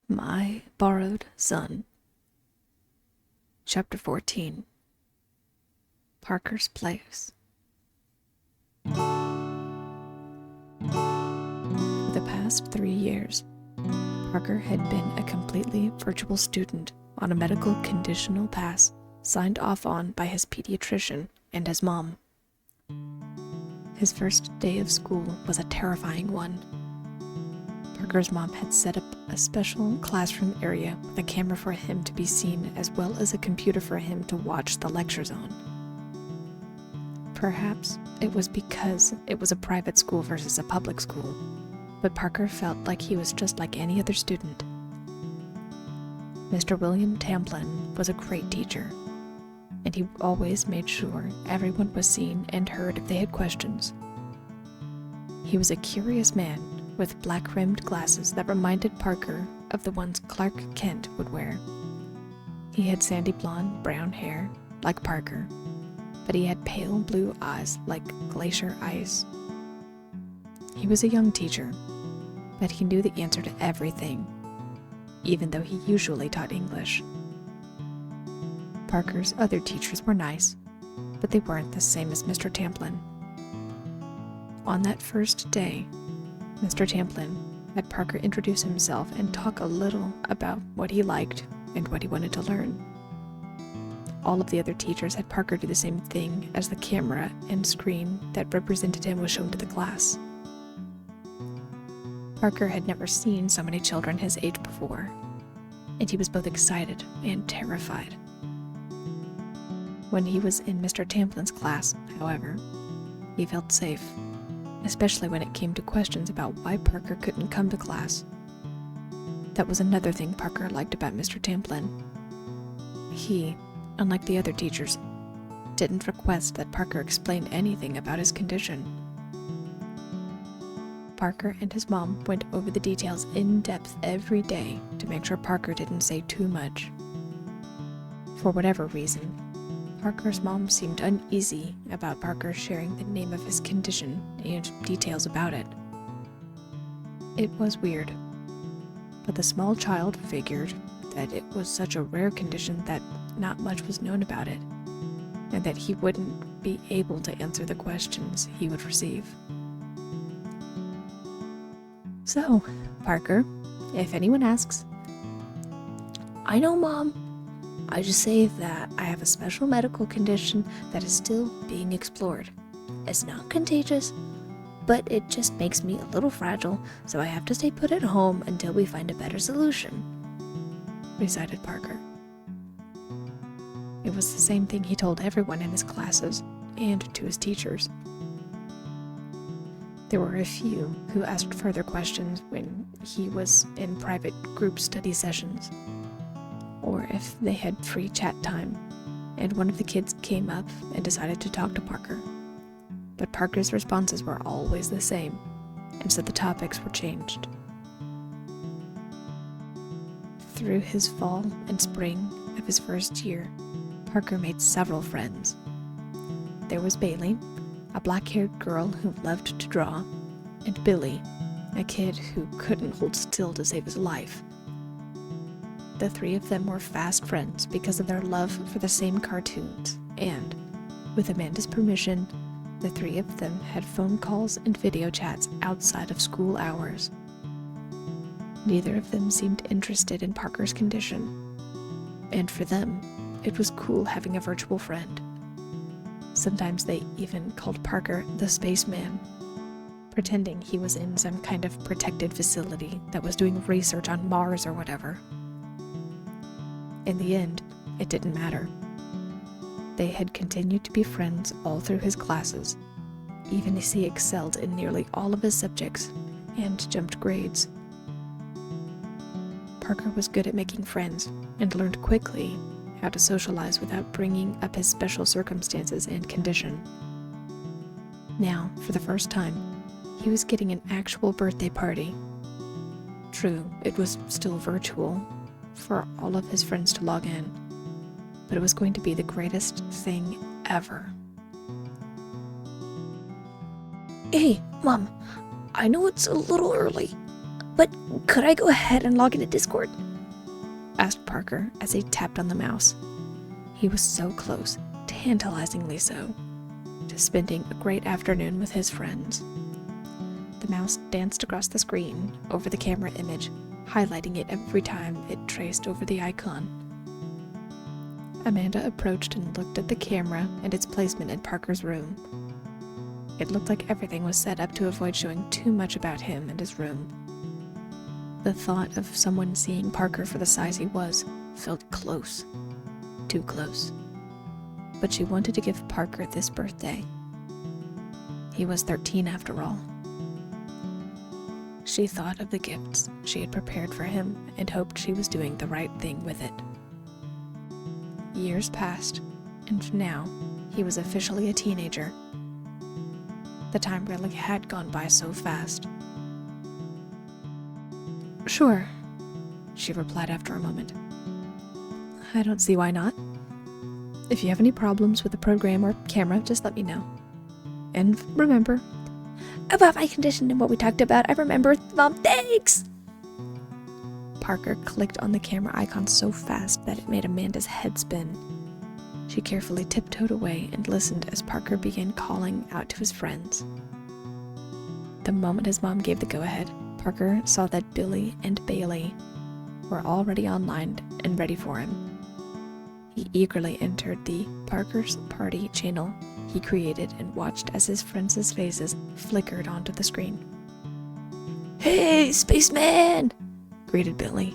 My Borrowed Son. Chapter 14. Parker's Place. For the past 3 years, Parker had been a completely virtual student on a medical conditional pass signed off on by his pediatrician and his mom. His first day of school was a terrifying one. Parker's mom had set up a special classroom area with a camera for him to be seen, as well as a computer for him to watch the lectures on. Perhaps it was because it was a private school versus a public school, but Parker felt like he was just like any other student. Mr. William Tamplin was a great teacher, and he always made sure everyone was seen and heard if they had questions. He was a curious man with black-rimmed glasses that reminded Parker of the ones Clark Kent would wear. He had sandy blonde brown hair, like Parker, but he had pale blue eyes like glacier ice. He was a young teacher, but he knew the answer to everything, even though he usually taught English. Parker's other teachers were nice, but they weren't the same as Mr. Tamplin. On that first day, Mr. Tamplin had Parker introduce himself and talk a little about what he liked and what he wanted to learn. All of the other teachers had Parker do the same thing as the camera and screen that represented him was shown to the class. Parker had never seen so many children his age before, and he was both excited and terrified. When he was in Mr. Tamplin's class, however, he felt safe, especially when it came to questions about why Parker couldn't come to class. That was another thing Parker liked about Mr. Tamplin. He, unlike the other teachers, didn't request that Parker explain anything about his condition. Parker and his mom went over the details in depth every day to make sure Parker didn't say too much. For whatever reason, Parker's mom seemed uneasy about Parker sharing the name of his condition and details about it. It was weird, but the small child figured that it was such a rare condition that not much was known about it, and that he wouldn't be able to answer the questions he would receive. So, Parker, if anyone asks, "I know, Mom. I just say that I have a special medical condition that is still being explored. It's not contagious, but it just makes me a little fragile, so I have to stay put at home until we find a better solution," recited Parker. It was the same thing he told everyone in his classes and to his teachers. There were a few who asked further questions when he was in private group study sessions, or if they had free chat time, and one of the kids came up and decided to talk to Parker. But Parker's responses were always the same, and so the topics were changed. Through his fall and spring of his first year, Parker made several friends. There was Bailey, a black-haired girl who loved to draw, and Billy, a kid who couldn't hold still to save his life. The three of them were fast friends because of their love for the same cartoons, and, with Amanda's permission, the three of them had phone calls and video chats outside of school hours. Neither of them seemed interested in Parker's condition, and for them, it was cool having a virtual friend. Sometimes they even called Parker the spaceman, pretending he was in some kind of protected facility that was doing research on Mars or whatever. In the end, it didn't matter. They had continued to be friends all through his classes, even as he excelled in nearly all of his subjects and jumped grades. Parker was good at making friends and learned quickly how to socialize without bringing up his special circumstances and condition. Now, for the first time, he was getting an actual birthday party. True, it was still virtual, for all of his friends to log in, but it was going to be the greatest thing ever. "Hey, Mom, I know it's a little early, But could I go ahead and log into Discord? Asked Parker as he tapped on the mouse. He was so close, tantalizingly so, to spending a great afternoon with his friends. The mouse danced across the screen over the camera image, highlighting it every time it traced over the icon. Amanda approached and looked at the camera and its placement in Parker's room. It looked like everything was set up to avoid showing too much about him and his room. The thought of someone seeing Parker for the size he was felt close. Too close. But she wanted to give Parker this birthday. He was 13 after all. She thought of the gifts she had prepared for him and hoped she was doing the right thing with it. Years passed, and now he was officially a teenager. The time really had gone by so fast. Sure, she replied after a moment. I don't see why not. If you have any problems with the program or camera, just let me know. And remember, about my condition and what we talked about, I remember. Mom, thanks! Parker clicked on the camera icon so fast that it made Amanda's head spin. She carefully tiptoed away and listened as Parker began calling out to his friends. The moment his mom gave the go-ahead, Parker saw that Billy and Bailey were already online and ready for him. He eagerly entered the Parker's Party channel he created and watched as his friends' faces flickered onto the screen. "Hey, spaceman!" greeted Billy.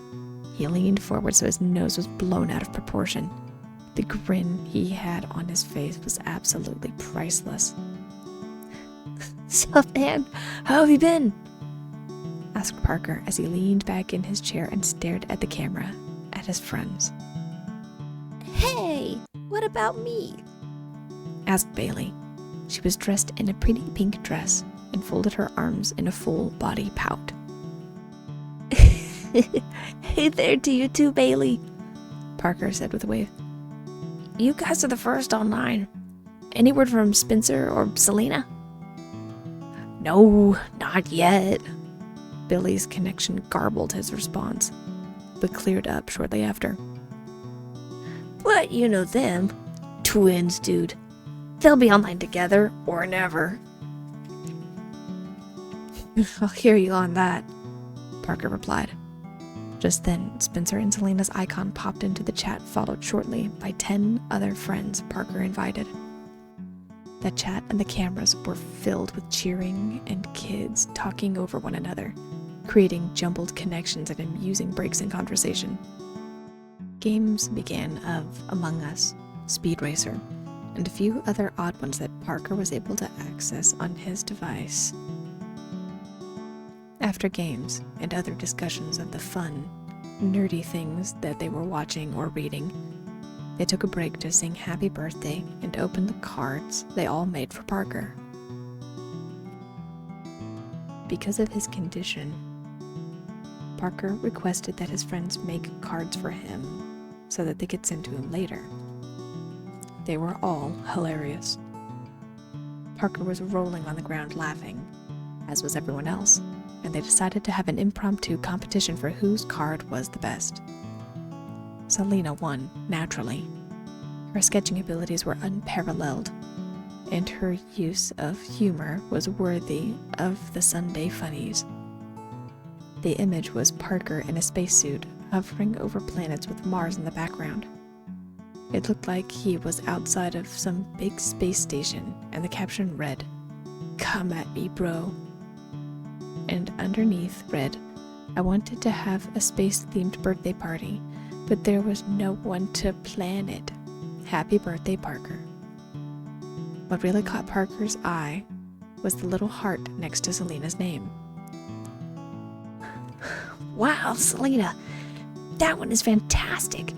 He leaned forward so his nose was blown out of proportion. The grin he had on his face was absolutely priceless. "Sup, man? How have you been?" asked Parker as he leaned back in his chair and stared at the camera, at his friends. "Hey, what about me?" asked Bailey. She was dressed in a pretty pink dress and folded her arms in a full-body pout. "Hey there to you too, Bailey," Parker said with a wave. "You guys are the first online. Any word from Spencer or Selena?" "No, not yet." Billy's connection garbled his response, but cleared up shortly after. "But you know them. Twins, dude. They'll be online together or never." "I'll hear you on that," Parker replied. Just then, Spencer and Selena's icon popped into the chat, followed shortly by 10 other friends Parker invited. The chat and the cameras were filled with cheering and kids talking over one another, creating jumbled connections and amusing breaks in conversation. Games began of Among Us, Speed Racer, and a few other odd ones that Parker was able to access on his device. After games and other discussions of the fun, nerdy things that they were watching or reading, they took a break to sing happy birthday and open the cards they all made for Parker. Because of his condition, Parker requested that his friends make cards for him so that they could send to him later. They were all hilarious. Parker was rolling on the ground laughing, as was everyone else, and they decided to have an impromptu competition for whose card was the best. Selena won, naturally. Her sketching abilities were unparalleled, and her use of humor was worthy of the Sunday funnies. The image was Parker in a spacesuit, hovering over planets with Mars in the background. It looked like he was outside of some big space station, and the caption read, "Come at me, bro." And underneath read, "I wanted to have a space-themed birthday party, but there was no one to plan it. Happy birthday, Parker." What really caught Parker's eye was the little heart next to Selena's name. "Wow, Selena, that one is fantastic,"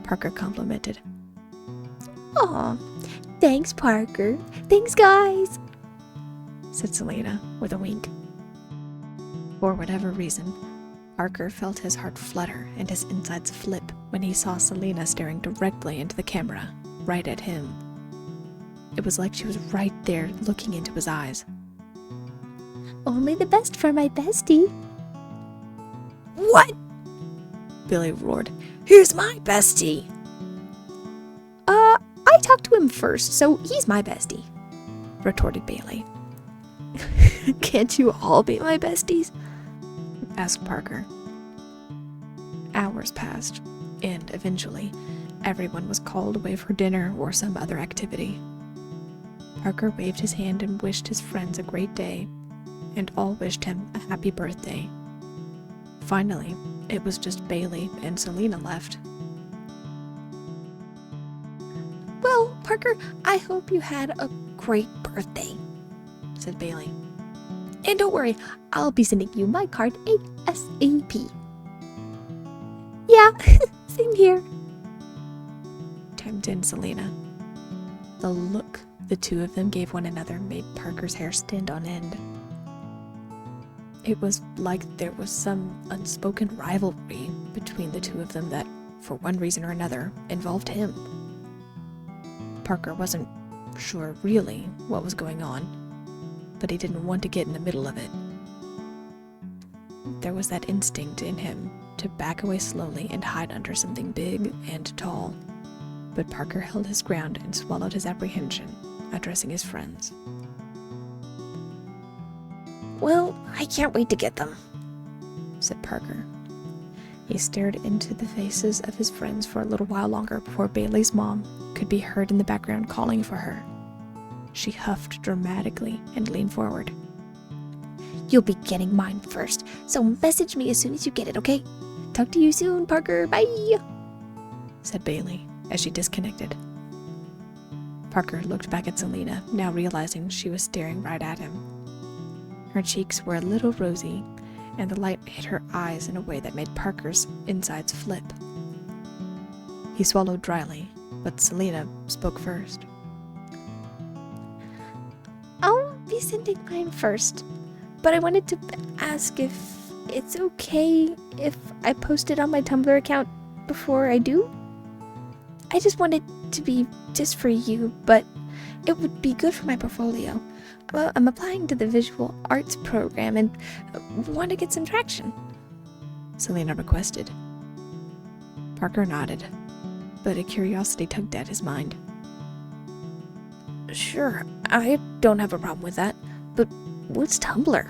Parker complimented. "Aw, thanks, Parker. Thanks, guys," said Selena with a wink. For whatever reason, Parker felt his heart flutter and his insides flip when he saw Selena staring directly into the camera, right at him. It was like she was right there looking into his eyes. "Only the best for my bestie," What? Billy roared. Here's my bestie. I talked to him first, so he's my bestie, retorted Bailey. Can't you all be my besties? Asked Parker. Hours passed, and eventually, everyone was called away for dinner or some other activity. Parker waved his hand and wished his friends a great day, and all wished him a happy birthday. Finally, it was just Bailey and Selena left. Well, Parker, I hope you had a great birthday, said Bailey. And don't worry, I'll be sending you my card ASAP. Yeah, same here, chimed in Selena. The look the two of them gave one another made Parker's hair stand on end. It was like there was some unspoken rivalry between the two of them that, for one reason or another, involved him. Parker wasn't sure really what was going on, but he didn't want to get in the middle of it. There was that instinct in him to back away slowly and hide under something big and tall, but Parker held his ground and swallowed his apprehension, addressing his friends. Well, I can't wait to get them, said Parker. He stared into the faces of his friends for a little while longer before Bailey's mom could be heard in the background calling for her. She huffed dramatically and leaned forward. You'll be getting mine first, so message me as soon as you get it, okay? Talk to you soon, Parker. Bye, said Bailey as she disconnected. Parker looked back at Selena, now realizing she was staring right at him. Her cheeks were a little rosy, and the light hit her eyes in a way that made Parker's insides flip. He swallowed dryly, but Selena spoke first. I'll be sending mine first, but I wanted to ask if it's okay if I post it on my Tumblr account before I do? I just want it to be just for you, but it would be good for my portfolio. I'm applying to the visual arts program and want to get some traction, Selena requested. Parker nodded, but a curiosity tugged at his mind. Sure, I don't have a problem with that, but what's Tumblr?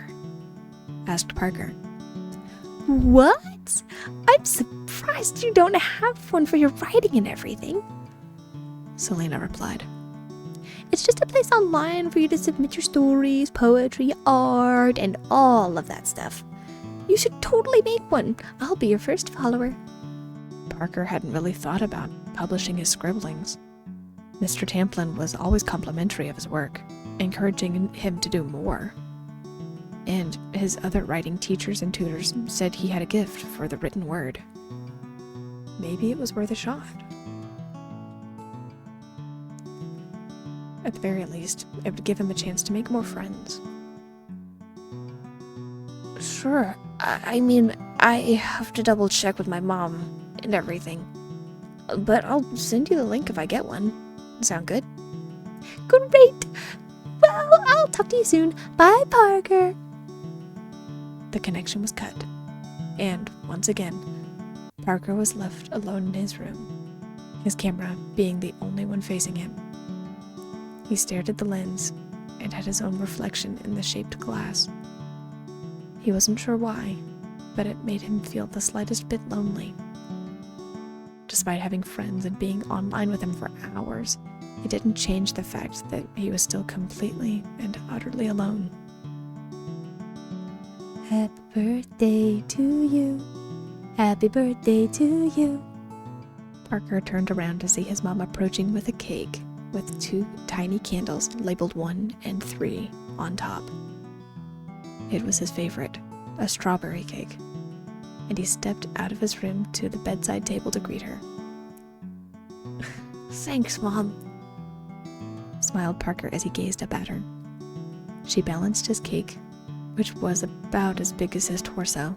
Asked Parker. What? I'm surprised you don't have one for your writing and everything, Selena replied. It's just a place online for you to submit your stories, poetry, art, and all of that stuff. You should totally make one. I'll be your first follower. Parker hadn't really thought about publishing his scribblings. Mr. Tamplin was always complimentary of his work, encouraging him to do more. And his other writing teachers and tutors said he had a gift for the written word. Maybe it was worth a shot. At the very least, it would give him a chance to make more friends. Sure. I mean, I have to double check with my mom and everything. But I'll send you the link if I get one. Sound good? Great! Well, I'll talk to you soon. Bye, Parker. The connection was cut. And, once again, Parker was left alone in his room, his camera being the only one facing him. He stared at the lens and had his own reflection in the shaped glass. He wasn't sure why, but it made him feel the slightest bit lonely. Despite having friends and being online with him for hours, it didn't change the fact that he was still completely and utterly alone. Happy birthday to you. Happy birthday to you. Parker turned around to see his mom approaching with a cake with 2 tiny candles labeled 1 and 3 on top. It was his favorite, a strawberry cake, and he stepped out of his room to the bedside table to greet her. Thanks, Mom, smiled Parker as he gazed up at her. She balanced his cake, which was about as big as his torso,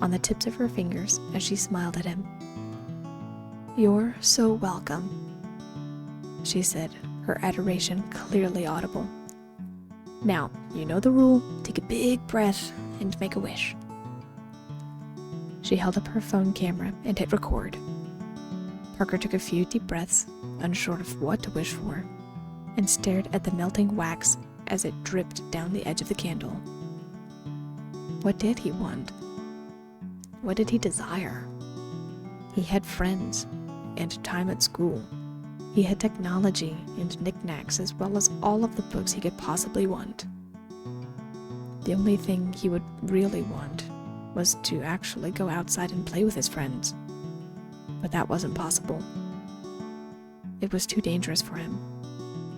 on the tips of her fingers as she smiled at him. You're so welcome, she said, her adoration clearly audible. Now, you know the rule. Take a big breath and make a wish. She held up her phone camera and hit record. Parker took a few deep breaths, unsure of what to wish for, and stared at the melting wax as it dripped down the edge of the candle. What did he want? What did he desire? He had friends and time at school. He had technology and knickknacks as well as all of the books he could possibly want. The only thing he would really want was to actually go outside and play with his friends. But that wasn't possible. It was too dangerous for him,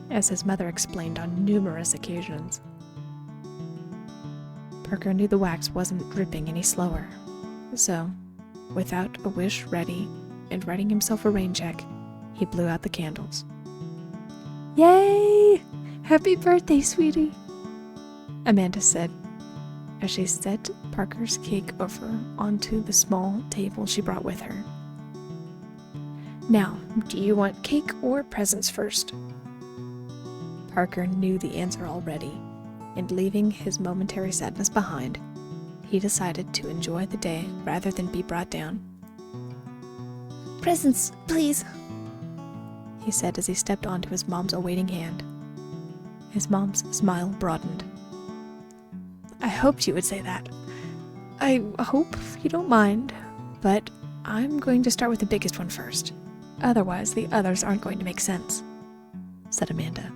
as his mother explained on numerous occasions. Parker knew the wax wasn't dripping any slower, so, without a wish ready and writing himself a rain check, he blew out the candles. "Yay! Happy birthday, sweetie!" Amanda said, as she set Parker's cake over onto the small table she brought with her. "Now, do you want cake or presents first?" Parker knew the answer already, and leaving his momentary sadness behind, he decided to enjoy the day rather than be brought down. "Presents, please," he said as he stepped onto his mom's awaiting hand. His mom's smile broadened. "I hoped you would say that. I hope you don't mind, but I'm going to start with the biggest one first. Otherwise, the others aren't going to make sense," said Amanda.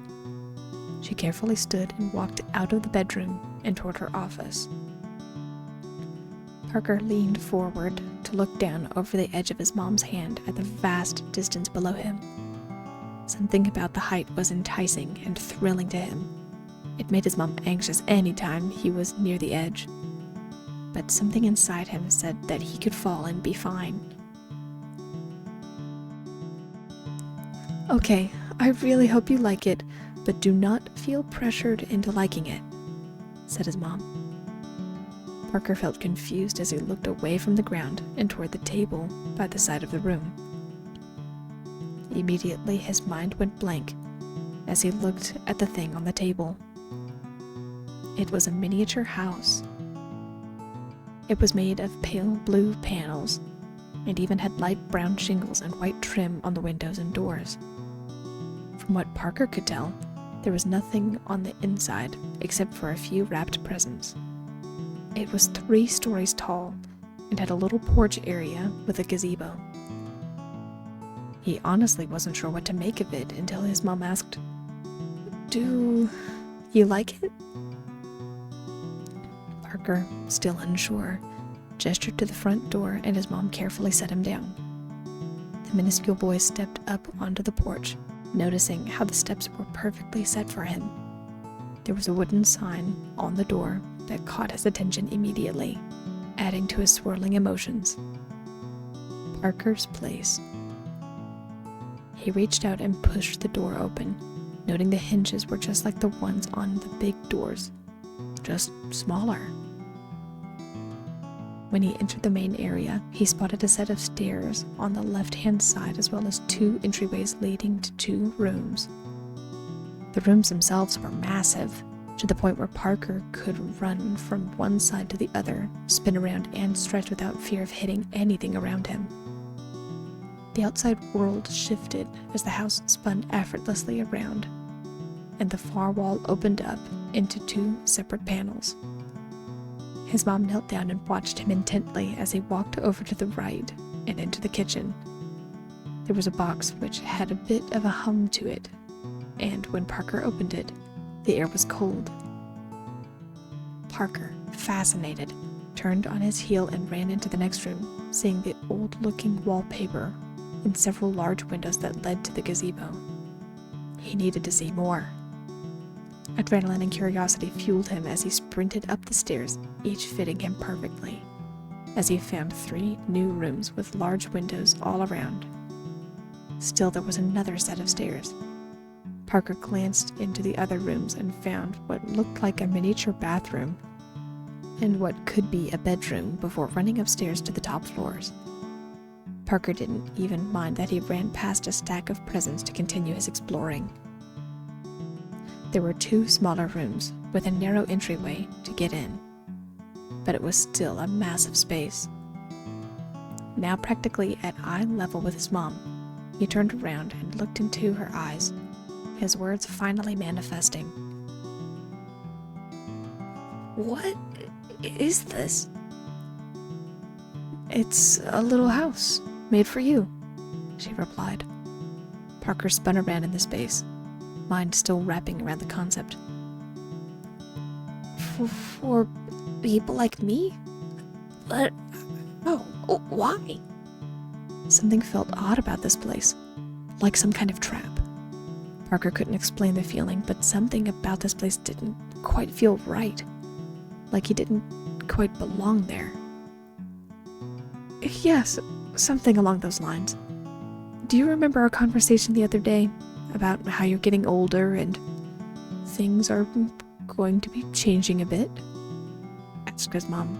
She carefully stood and walked out of the bedroom and toward her office. Parker leaned forward to look down over the edge of his mom's hand at the vast distance below him. Something about the height was enticing and thrilling to him. It made his mom anxious any time he was near the edge. But something inside him said that he could fall and be fine. "Okay, I really hope you like it, but do not feel pressured into liking it," said his mom. Parker felt confused as he looked away from the ground and toward the table by the side of the room. Immediately, his mind went blank as he looked at the thing on the table. It was a miniature house. It was made of pale blue panels and even had light brown shingles and white trim on the windows and doors. From what Parker could tell, there was nothing on the inside except for a few wrapped presents. It was 3 stories tall and had a little porch area with a gazebo. He honestly wasn't sure what to make of it until his mom asked, "Do you like it?" Parker, still unsure, gestured to the front door and his mom carefully set him down. The minuscule boy stepped up onto the porch, noticing how the steps were perfectly set for him. There was a wooden sign on the door that caught his attention immediately, adding to his swirling emotions. Parker's place. He reached out and pushed the door open, noting the hinges were just like the ones on the big doors, just smaller. When he entered the main area, he spotted a set of stairs on the left-hand side as well as 2 entryways leading to 2 rooms. The rooms themselves were massive, to the point where Parker could run from one side to the other, spin around, and stretch without fear of hitting anything around him. The outside world shifted as the house spun effortlessly around, and the far wall opened up into 2 separate panels. His mom knelt down and watched him intently as he walked over to the right and into the kitchen. There was a box which had a bit of a hum to it, and when Parker opened it, the air was cold. Parker, fascinated, turned on his heel and ran into the next room, seeing the old-looking wallpaper and several large windows that led to the gazebo. He needed to see more. Adrenaline and curiosity fueled him as he sprinted up the stairs, each fitting him perfectly, as he found 3 new rooms with large windows all around. Still, there was another set of stairs. Parker glanced into the other rooms and found what looked like a miniature bathroom and what could be a bedroom before running upstairs to the top floors. Parker didn't even mind that he ran past a stack of presents to continue his exploring. There were 2 smaller rooms with a narrow entryway to get in, but it was still a massive space. Now practically at eye level with his mom, he turned around and looked into her eyes, his words finally manifesting. "What is this?" "It's a little house, made for you," she replied. Parker spun around in the space, mind still wrapping around the concept. For people like me? But, why?" Something felt odd about this place, like some kind of trap. Parker couldn't explain the feeling, but something about this place didn't quite feel right, like he didn't quite belong there. "Yes, something along those lines. Do you remember our conversation the other day about how you're getting older and things are going to be changing a bit?" asked his mom.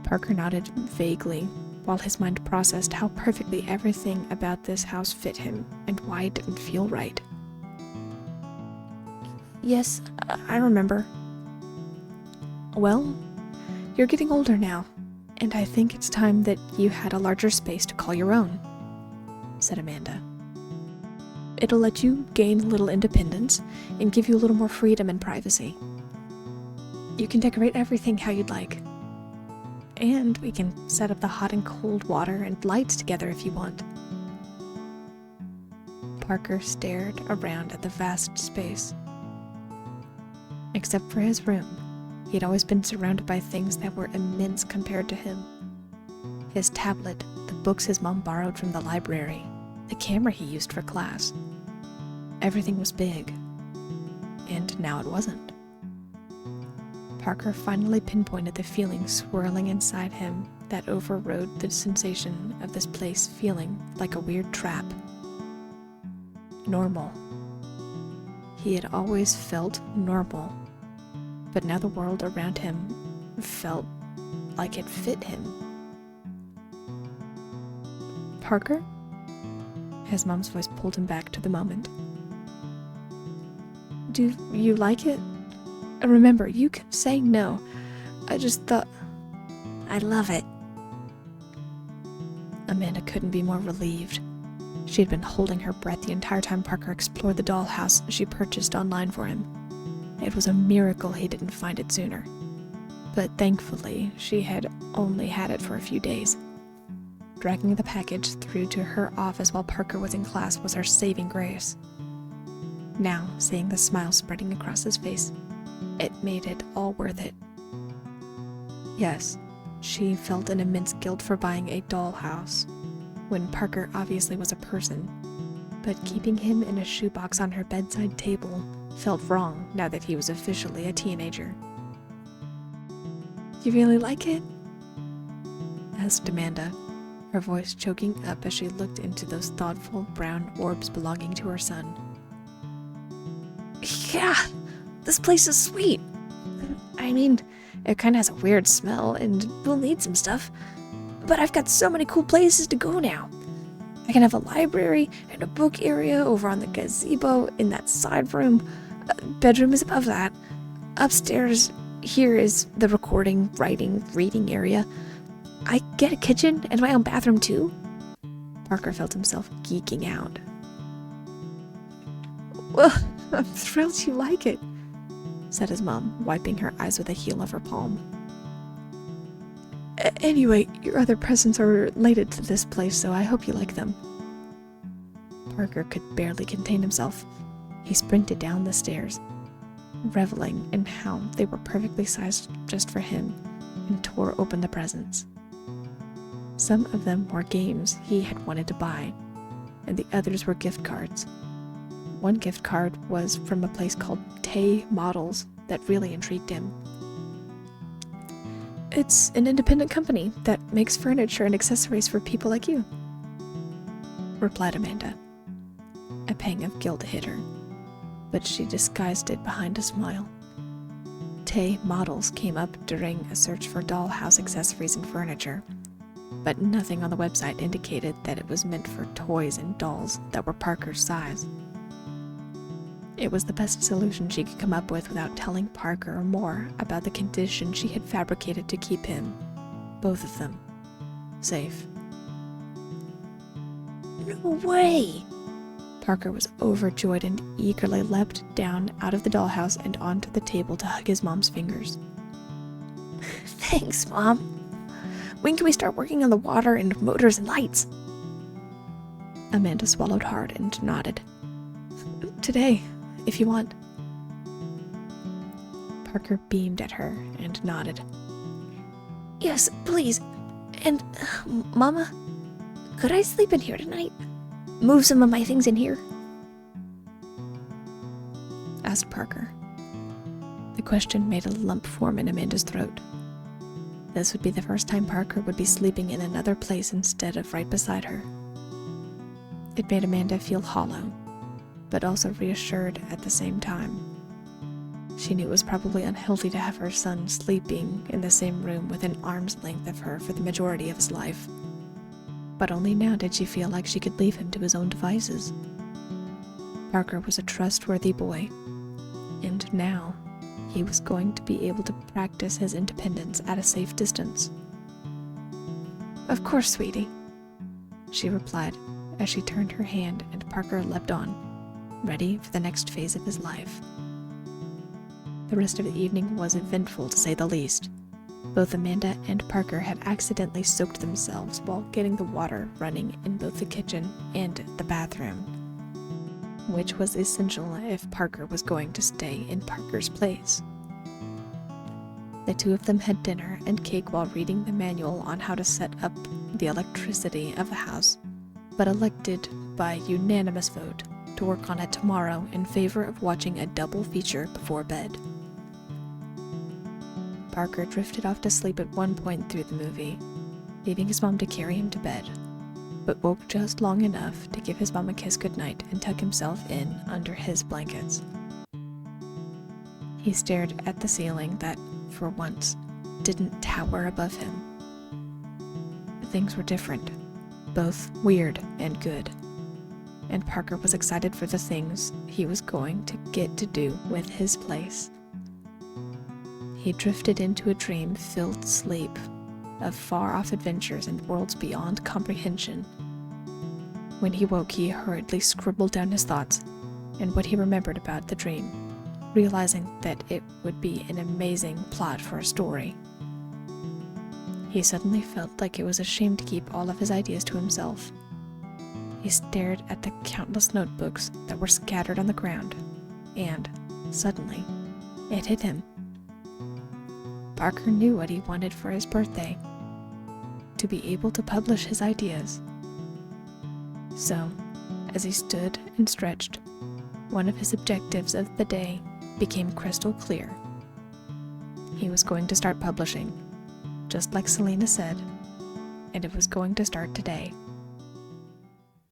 Parker nodded vaguely, while his mind processed how perfectly everything about this house fit him and why it didn't feel right. "Yes, I remember." "Well, you're getting older now, and I think it's time that you had a larger space to call your own," said Amanda. "It'll let you gain a little independence and give you a little more freedom and privacy. You can decorate everything how you'd like. And we can set up the hot and cold water and lights together if you want." Parker stared around at the vast space. Except for his room, he had always been surrounded by things that were immense compared to him. His tablet, the books his mom borrowed from the library, the camera he used for class. Everything was big, and now it wasn't. Parker finally pinpointed the feeling swirling inside him that overrode the sensation of this place feeling like a weird trap. Normal. He had always felt normal, but now the world around him felt like it fit him. "Parker?" His mom's voice pulled him back to the moment. "Do you like it? Remember, you can say no. I just thought..." "I love it." Amanda couldn't be more relieved. She had been holding her breath the entire time Parker explored the dollhouse she purchased online for him. It was a miracle he didn't find it sooner. But thankfully, she had only had it for a few days. Dragging the package through to her office while Parker was in class was her saving grace. Now, seeing the smile spreading across his face, it made it all worth it. Yes, she felt an immense guilt for buying a dollhouse, when Parker obviously was a person, but keeping him in a shoebox on her bedside table felt wrong now that he was officially a teenager. "You really like it?" asked Amanda, her voice choking up as she looked into those thoughtful brown orbs belonging to her son. "Yeah, this place is sweet. I mean, it kind of has a weird smell and we'll need some stuff, but I've got so many cool places to go now. I can have a library and a book area over on the gazebo in that side room. Bedroom is above that. Upstairs here is the recording, writing, reading area. I get a kitchen and my own bathroom too." Parker felt himself geeking out. "Well, I'm thrilled you like it," said his mom, wiping her eyes with the heel of her palm. "Anyway, your other presents are related to this place, so I hope you like them." Parker could barely contain himself. He sprinted down the stairs, reveling in how they were perfectly sized just for him, and tore open the presents. Some of them were games he had wanted to buy, and the others were gift cards. One gift card was from a place called Tay Models that really intrigued him. "It's an independent company that makes furniture and accessories for people like you," replied Amanda. A pang of guilt hit her, but she disguised it behind a smile. Tay Models came up during a search for dollhouse accessories and furniture, but nothing on the website indicated that it was meant for toys and dolls that were Parker's size. It was the best solution she could come up with without telling Parker more about the condition she had fabricated to keep him, both of them, safe. No way! Parker was overjoyed and eagerly leapt down out of the dollhouse and onto the table to hug his mom's fingers. Thanks, Mom. When can we start working on the water and motors and lights? Amanda swallowed hard and nodded. Today, if you want. Parker beamed at her and nodded. Yes, please. And, Mama, could I sleep in here tonight? Move some of my things in here? Asked Parker. The question made a lump form in Amanda's throat. This would be the first time Parker would be sleeping in another place instead of right beside her. It made Amanda feel hollow, but also reassured at the same time. She knew it was probably unhealthy to have her son sleeping in the same room within arm's length of her for the majority of his life. But only now did she feel like she could leave him to his own devices. Parker was a trustworthy boy, and now he was going to be able to practice his independence at a safe distance. Of course, sweetie, she replied as she turned her hand and Parker leapt on, ready for the next phase of his life. The rest of the evening was eventful, to say the least. Both Amanda and Parker had accidentally soaked themselves while getting the water running in both the kitchen and the bathroom, which was essential if Parker was going to stay in Parker's place. The two of them had dinner and cake while reading the manual on how to set up the electricity of the house, but elected by unanimous vote to work on it tomorrow in favor of watching a double feature before bed. Parker drifted off to sleep at one point through the movie, leaving his mom to carry him to bed, but woke just long enough to give his mom a kiss goodnight and tuck himself in under his blankets. He stared at the ceiling that, for once, didn't tower above him. Things were different, both weird and good, and Parker was excited for the things he was going to get to do with his place. He drifted into a dream-filled sleep of far-off adventures and worlds beyond comprehension. When he woke, he hurriedly scribbled down his thoughts and what he remembered about the dream, realizing that it would be an amazing plot for a story. He suddenly felt like it was a shame to keep all of his ideas to himself. He stared at the countless notebooks that were scattered on the ground, and, suddenly, it hit him. Parker knew what he wanted for his birthday: to be able to publish his ideas. So, as he stood and stretched, one of his objectives of the day became crystal clear. He was going to start publishing, just like Selena said, and it was going to start today.